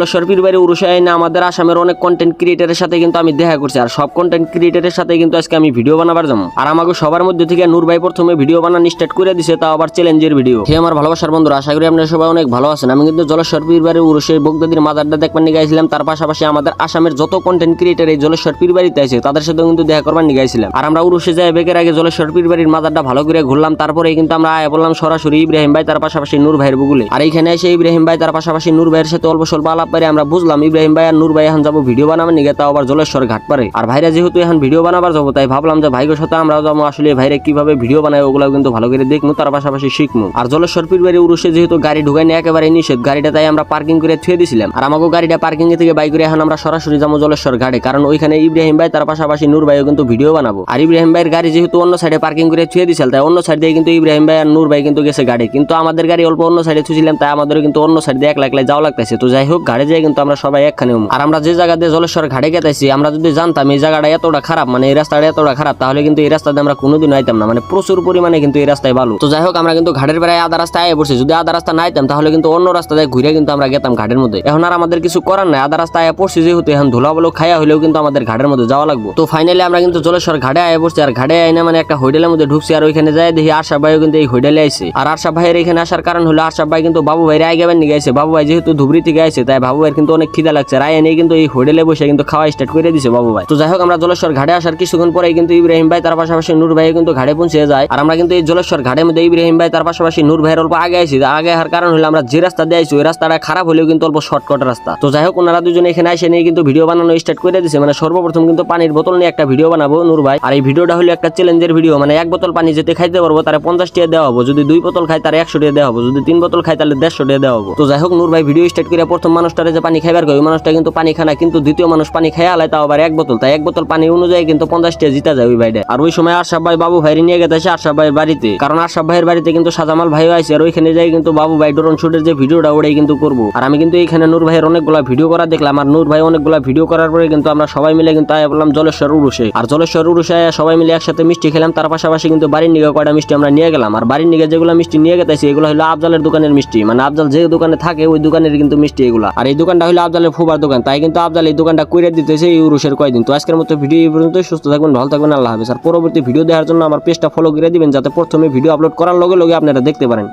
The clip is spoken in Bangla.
জলেশ্বর পীরবাড়ি উরুষে আইনে আমাদের আসামের অনেক কন্টেন্ট ক্রিয়েটরের সাথে কিন্তু আমি দেখা করছি, আর সব কন্টেন্ট ক্রিয়েটরের সাথে কিন্তু আজকে আমি ভিডিও বানাবার যাবো। আর আমাকে সবার মধ্যে থেকে নূর ভাই প্রথমে ভিডিও বানানো স্টার্ট করে দিছে, তাও আবার চ্যালেঞ্জের ভিডিও। হে আমার ভালোবাসার বন্ধুরা, আশা করি আপনারা সবাই অনেক ভালো আছেন। আমি কিন্তু জলেশ্বর পীরবাড়ি উরুষে বগদাদির মাজারটা দেখবার নিয়ে গেছিলাম। তার পাশাপাশি আমাদের আসামের যত কন্টেন্ট ক্রিয়েটর এই জলেশ্বর পীরবাড়িতে আছে তাদের সাথেও কিন্তু দেখা করবার নিয়ে গেছিলাম। আর আমরা উরুষে যাই বেকের আগে জলেশ্বর পীরবাড়ির মাজারটা ভালো করে ঘুরলাম, তারপরে কিন্তু আমরা আয়া বললাম সরাসরি ইব্রাহিম ভাই তার পাশাপাশি নূর ভাইয়ের বুগুলে। আর এইখানে এসে ইব্রাহিম ভাই তার পাশাপাশি নূর ভাইয়ের সাথে অল্প স্বল্প আলাপ করে আমরা বুঝলাম ইব্রাহিম ভাই আর নূর ভাই এখন যাবো ভিডিও বানাবার নিগে, তাও আবার জলেশ্বর ঘাট পারে। আর ভাইরা যেহেতু এখন ভিডিও বানাবার যাবো, তাই ভাবলাম যে ভাইগোর সাথে আমরাও যাবো, আসলে ভাইরা কিভাবে ভিডিও বানায় ওগুলো কিন্তু ভালো করে দেখবো, তার পাশাপাশি শিখবো। আর জলেশ্বর পীরবাড়ি উরুষে যেহেতু গাড়ি ঢুকাই নিয়ে একেবারে নিষেধ, গাড়িটা তাই আমরা পার্কিং করে থুয়ে দিছিলাম। আর আমাকে গাড়িটা পার্কিং এ থেকে বাইক করে এখন আমরা সরাসরি যাবো জলেশ্বর ঘাটে, কারণ ওইখানে ইব্রাহিম ভাই তার পাশাপাশি নূর ভাইও কিন্তু ভিডিও বানাবো। আর ইব্রাহিম ভাইয়ের গাড়ি যেহেতু অন্য সাইডে পার্কিং করে থুয়ে দিছিল, তাই অন্য সাইড দিয়ে কিন্তু ইব্রাহিম ভাই আর নূর ভাই কিন্তু গেছে গাড়ি, কিন্তু আমাদের গাড়ি অল্প অন্য সাইডে থুছিলাম, তাই আমাদের কিন্তু অন্য সাইড দিয়ে একলা একলা যাওয়া লাগতেছে। তো যাই হোক, গাড়ি যাই কিন্তু আমরা সবাই একখানে। আর আমরা যে জায়গা দিয়ে জলেশ্বর ঘাটে গেতেছি, আমরা যদি জানতাম এই জায়গাটা এতটা খারাপ, মানে এই রাস্তাটা এতটা খারাপ, তাহলে কিন্তু এই রাস্তাতে আমরা কোনোদিন আইতাম না, মানে প্রচুর পরিমাণে কিন্তু এই রাস্তায় ভালো। তো যাই হোক, আমরা কিন্তু ঘাটের প্রায় আধা রাস্তায় আয় পড়ছি। যদি আধা রাস্তা না আইতাম তাহলে কিন্তু অন্য রাস্তা দিয়ে ঘুরে কিন্তু আমরা গেতাম ঘাটের মধ্যে। এখন আর আমাদের কিছু করার নাই, আধা রাস্তায় আয় পড়ছি যেহেতু, এখন ধুলা বলো খাইয়া হলেও কিন্তু আমাদের ঘাটের মধ্যে যাওয়া লাগবে। তো ফাইনালি আমরা কিন্তু জলেশ্বর ঘাটে আয় পড়ছি। আর ঘাটে আইনা মানে একটা হোটেলের মধ্যে ঢুকছি, আর ওইখানে যাই দেখি আরশাদ ভাইও কিন্তু এই হোটেলে আইছে। আর আরশাদ ভাইয়ের এখানে আসার কারণ হলো আরশাদ ভাই কিন্তু বাবু ভাইয়ের আগে নিয়ে গেছে। বাবু ভাই যেহেতু ধুবড়ি থেকে আইছে, তাই বাবু ভাইয়ের কিন্তু অনেক খিদা লাগছে, আর আইনে কিন্তু এই হোটেলে বসে কিন্তু খাওয়া স্টার্ট করে দিছে বাবু ভাই। তো যাই হোক, আমরা জলেশ্বর ঘাটে আসার কিছুক্ষণ পরে কিন্তু ইব্রাহিম ভাই তার পাশাপাশি নূর ভাই কিন্তু ঘাটে পৌঁছে যায়। আর আমরা কিন্তু এই জলেশ্বর ঘাটের মধ্যে ইব্রাহিম ভাই তার পাশাপাশি নূর ভাইয়ের অল্প আগে আইছি। আগে আসার কারণ হলো আমরা যে রাস্তা দিয়ে আইছি ওই রাস্তাটা খারাপ হলেও কিন্তু অল্প শর্টকাট রাস্তা। তো যাই হোক, ওনারা দুজনে এখানে এসে নিয়ে কিন্তু ভিডিও বানানো স্টার্ট করে দিছে। মানে সর্বপ্রথম কিন্তু পানির বোতল নিয়ে একটা ভিডিও বানাবো নূর ভাই। আর এই ভিডিওটা হলো একটা চ্যালেঞ্জের ভিডিও, মানে এক বোতল পানি যেতে খাইতে পারবো তারা 50 টাকা দেওয়া হবো, যদি 2 বোতল খাই তার 100 টাকা দেওয়া হবো, যদি 3 বোতল খাই তাহলে 150 টাকা দেওয়া হবো। তো যাই হোক, নূর ভাই ভিডিও স্টার্ট করে প্রথম মানুষটারে যে পানি খাইবার কই, ওই মানুষটা কিন্তু পানি খানা, কিন্তু দ্বিতীয় মানুষ পানি খাইয়া আলায়, তাও আবার 1 বোতল। তাই 1 বোতল পানি অনুযায়ী কিন্তু 50 টাকা জিতা যায় ওই ভাইটা। আর ওই সময় আরশাদ ভাই বাবু ভাই নিয়ে গেছে আরশাদ ভাইয়ের বাড়িতে, কারণ আরশাদ ভাইয়ের বাড়িতে কিন্তু সাজামাল ভাইও আইছে। আর ওইখানে যাই কিন্তু বাবু ভাই ড্রোন শুটের যে ভিডিওটা ওটাই কিন্তু করবো। আর আমি কিন্তু এইখানে নূর ভাইয়ের অনেকগুলা ভিডিও করা দেখলাম, আর নূর ভাই অনেকগুলা ভিডিও করার পরে কিন্তু আমরা সবাই মিলে কিন্তু আয়া বললাম জলেশ্বর উরুষে। আর জলেশ্বর উরুষে সবাই মিলে একসাথে মিষ্টি খেলাম, তার পাশাপাশি কিন্তু বাড়ির নিগে কয়টা মিষ্টি আমরা নিয়ে গেলাম। আর বাড়ির নিগে যেগুলো মিষ্টি নিয়ে গেতেছি এগুলো হলো আফজালের দোকানের মিষ্টি, মানে আফজাল যে দোকানে থাকে ওই দোকানের কিন্তু মিষ্টি এগুলা। আর এই দোকানটা হলো আফজালের ফুবার দোকান, তাই কিন্তু আফজাল এই দোকানটা কইরে দিতেছে এই উরুষের কয়দিন। তো আজকের মতো ভিডিও এই পর্যন্ত, সুস্থ থাকবেন, ভালো থাকবেন, আল্লাহ হাফেজ। আর পরবর্তী ভিডিও দেখার জন্য আমার পেজটা ফলো করে দিবেন, যাতে প্রথমে ভিডিও আপলোড করার লগে লগে আপনারা দেখতে পারেন।